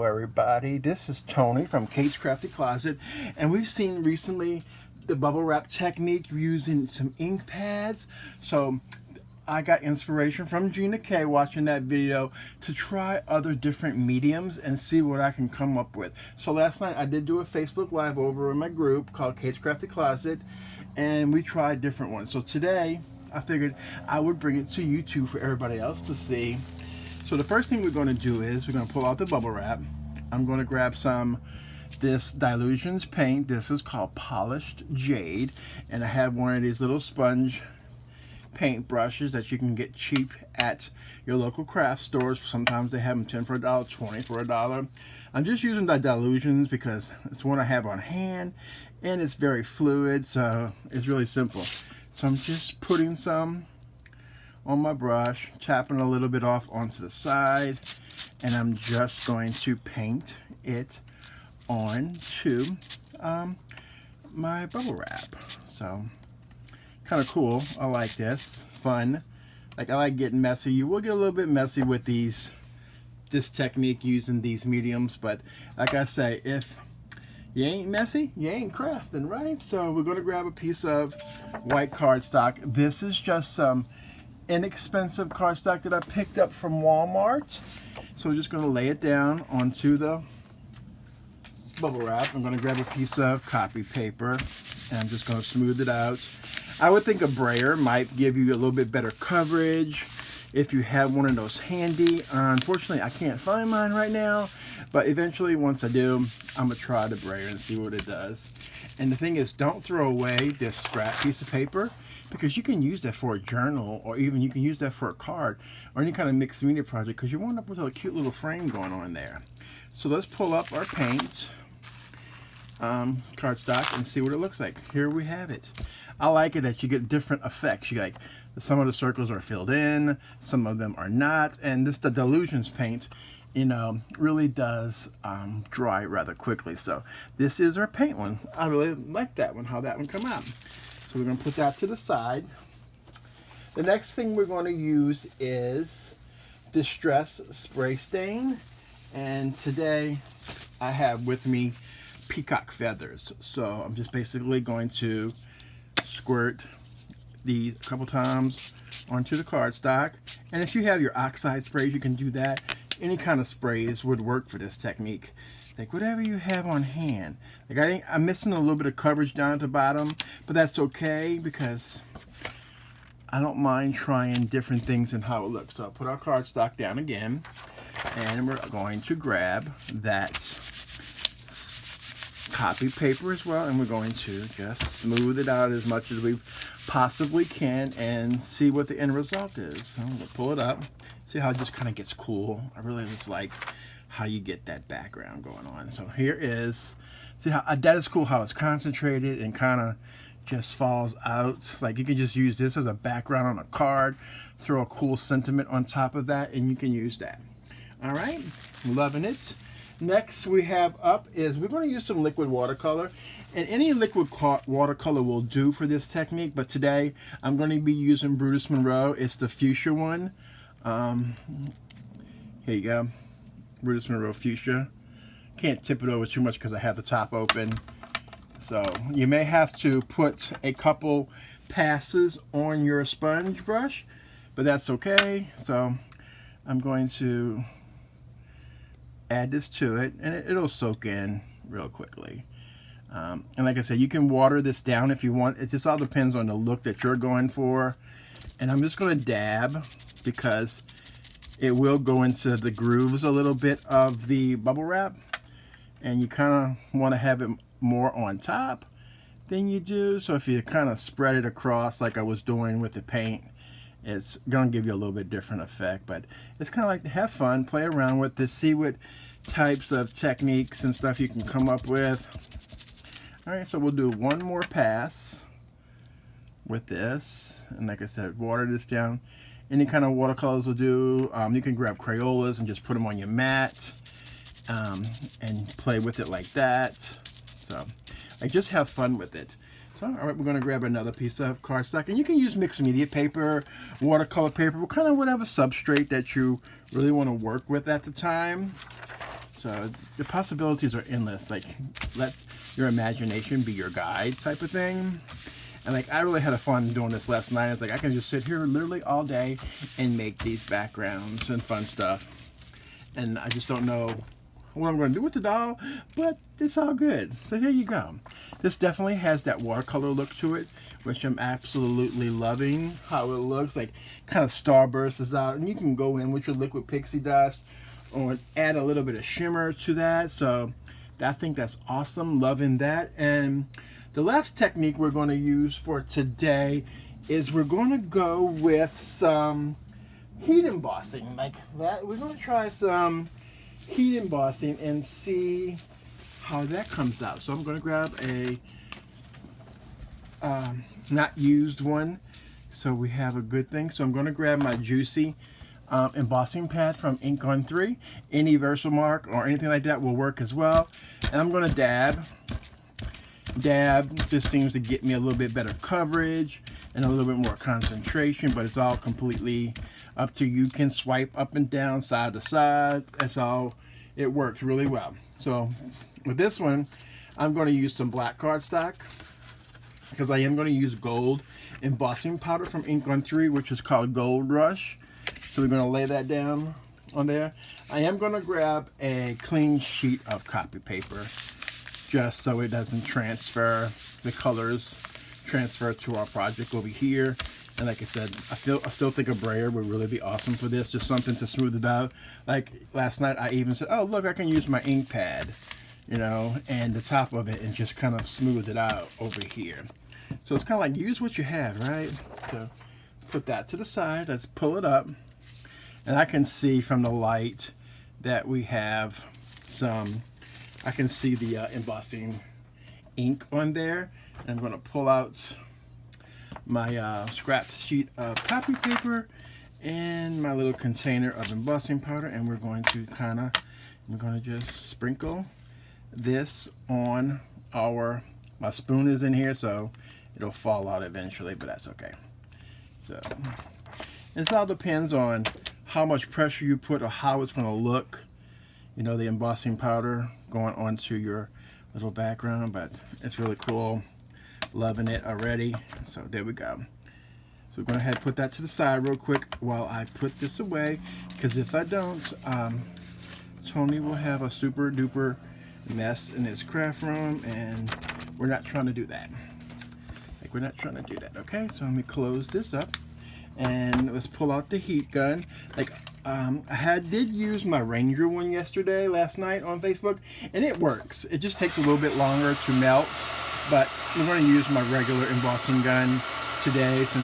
everybody, this is Tony from Kate's Crafty Closet, and we've seen recently the bubble wrap technique using some ink pads. So I got inspiration from Gina K watching that video to try other different mediums and see what I can come up with. So last night I did do a Facebook Live over in my group called Kate's Crafty Closet, and we tried different ones. So today I figured I would bring it to YouTube for everybody else to see. So the first thing we're going to do is we're going to pull out the bubble wrap. I'm going to grab this Dilutions paint. This is called Polished Jade, and I have one of these little sponge paint brushes that you can get cheap at your local craft stores. Sometimes they have them 10 for a dollar, 20 for a dollar. I'm just using the Dilutions because it's one I have on hand and it's very fluid, so it's really simple. So I'm just putting some on my brush, tapping a little bit off onto the side, and I'm just going to paint it onto my bubble wrap. So kind of cool. I like this. Fun. Like, I like getting messy. You will get a little bit messy with this technique using these mediums, but like I say, if you ain't messy, you ain't crafting, right? So we're going to grab a piece of white cardstock. This is just some inexpensive cardstock that I picked up from Walmart. So we're just going to lay it down onto the bubble wrap. I'm going to grab a piece of copy paper and I'm just going to smooth it out. I would think a brayer might give you a little bit better coverage if you have one of those handy. Unfortunately, I can't find mine right now, but eventually once I do, I'm going to try the brayer and see what it does. And the thing is, don't throw away this scrap piece of paper, because you can use that for a journal, or even you can use that for a card or any kind of mixed media project, because you wind up with a cute little frame going on there. So let's pull up our paint cardstock and see what it looks like. Here we have it. I like it that you get different effects. You like, some of the circles are filled in, some of them are not, and the Dilutions paint, you know, really does dry rather quickly. So this is our paint one. I really like that one, how that one come out. So we're going to put that to the side. The next thing we're going to use is Distress Spray Stain, and today I have with me peacock feathers. So I'm just basically going to squirt these a couple times onto the cardstock, and if you have your oxide sprays, you can do that. Any kind of sprays would work for this technique. Like whatever you have on hand. Like I'm missing a little bit of coverage down at the bottom, but that's okay because I don't mind trying different things and how it looks. So I'll put our cardstock down again, and we're going to grab that copy paper as well, and we're going to just smooth it out as much as we possibly can and see what the end result is. So we'll pull it up, see how it just kind of gets cool. I really just like how you get that background going on. So here is, see how that is cool, how it's concentrated and kind of just falls out. Like you can just use this as a background on a card, throw a cool sentiment on top of that, and you can use that. All right, loving it. Next we have up is we're going to use some liquid watercolor, and any liquid watercolor will do for this technique, but today I'm going to be using Brutus Monroe. It's the fuchsia one. Here you go, Brutus Monroe fuchsia. Can't tip it over too much because I have the top open, so you may have to put a couple passes on your sponge brush, but that's okay. So I'm going to add this to it, and it'll soak in real quickly. And like I said, you can water this down if you want. It just all depends on the look that you're going for. And I'm just going to dab because it will go into the grooves a little bit of the bubble wrap, and you kind of want to have it more on top than you do. So if you kind of spread it across like I was doing with the paint, it's going to give you a little bit different effect. But it's kind of like to have fun, play around with this, see what types of techniques and stuff you can come up with. All right, so we'll do one more pass with this, and like I said, water this down. Any kind of watercolors will do. You can grab Crayolas and just put them on your mat and play with it like that. So I just have fun with it. So, all right, we're going to grab another piece of cardstock, and you can use mixed media paper, watercolor paper, kind of whatever substrate that you really want to work with at the time. So the possibilities are endless. Like, let your imagination be your guide type of thing. And like, I really had a fun doing this last night. It's like, I can just sit here literally all day and make these backgrounds and fun stuff. And I just don't know what I'm going to do with the doll, but it's all good. So here you go. This definitely has that watercolor look to it, which I'm absolutely loving how it looks. Like, kind of starbursts out, and you can go in with your liquid pixie dust or add a little bit of shimmer to that. So I think that's awesome. Loving that. And the last technique we're going to use for today is we're going to go with some heat embossing like that. We're going to try some heat embossing and see how that comes out. So I'm going to grab a not used one, so we have a good thing. So I'm going to grab my Juicy embossing pad from Ink on 3. Any Versamark or anything like that will work as well. And I'm going to dab. Dab just seems to get me a little bit better coverage and a little bit more concentration, but it's all completely up to you. You can swipe up and down, side to side. That's all. It works really well. So with this one, I'm going to use some black cardstock because I am going to use gold embossing powder from Ink on 3, which is called Gold Rush. So we're going to lay that down on there. I am going to grab a clean sheet of copy paper just so it doesn't transfer, the colors transfer to our project over here. And like I said, I still think a brayer would really be awesome for this, just something to smooth it out. Like last night I even said, oh look, I can use my ink pad, you know, and the top of it and just kind of smooth it out over here. So it's kind of like use what you have, right? So let's put that to the side, let's pull it up. And I can see from the light that we have some, I can see the embossing ink on there. And I'm going to pull out my scrap sheet of copy paper and my little container of embossing powder, and we're going to just sprinkle this on my spoon is in here, so it'll fall out eventually, but that's okay. So it all depends on how much pressure you put or how it's going to look, you know, the embossing powder going onto your little background, but it's really cool. Loving it already. So there we go. So we're going to head put that to the side real quick while I put this away, because if I don't, Tony will have a super duper mess in his craft room, and we're not trying to do that. Like, we're not trying to do that. Okay, so let me close this up and let's pull out the heat gun. Like, I did use my Ranger one last night on Facebook, and it works. It just takes a little bit longer to melt, but we're going to use my regular embossing gun today since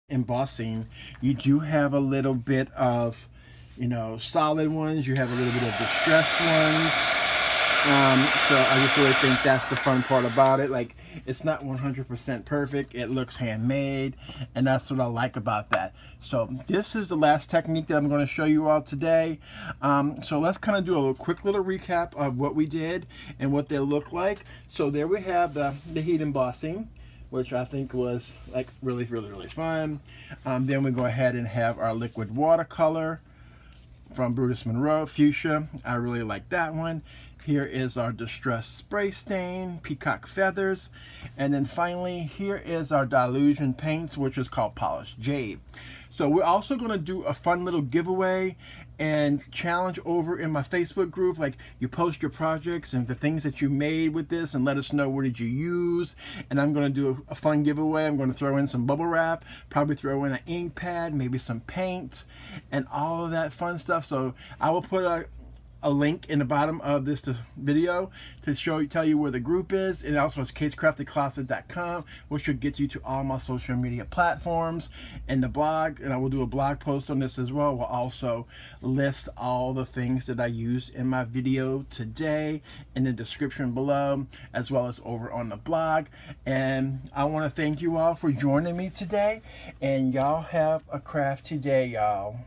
embossing, you do have a little bit of, you know, solid ones, you have a little bit of distressed ones. So I just really think that's the fun part about it. Like, it's not 100% perfect, it looks handmade, and that's what I like about that. So this is the last technique that I'm going to show you all today. So let's kind of do a quick little recap of what we did and what they look like. So there we have the heat embossing, which I think was like really fun. Then we go ahead and have our liquid watercolor from Brutus Monroe, Fuchsia. I really like that one. Here is our distressed spray stain, Peacock Feathers. And then finally, here is our Dilution paints, which is called Polished Jade. So we're also going to do a fun little giveaway and challenge over in my Facebook group. Like, you post your projects and the things that you made with this and let us know what did you use. And I'm going to do a fun giveaway. I'm going to throw in some bubble wrap, probably throw in an ink pad, maybe some paint and all of that fun stuff. So I will put a link in the bottom of this video to tell you where the group is, and also it's casecraftycloset.com, which will get you to all my social media platforms, and the blog, and I will do a blog post on this as well. Will also list all the things that I used in my video today in the description below, as well as over on the blog. And I want to thank you all for joining me today, and y'all have a crafty day, y'all.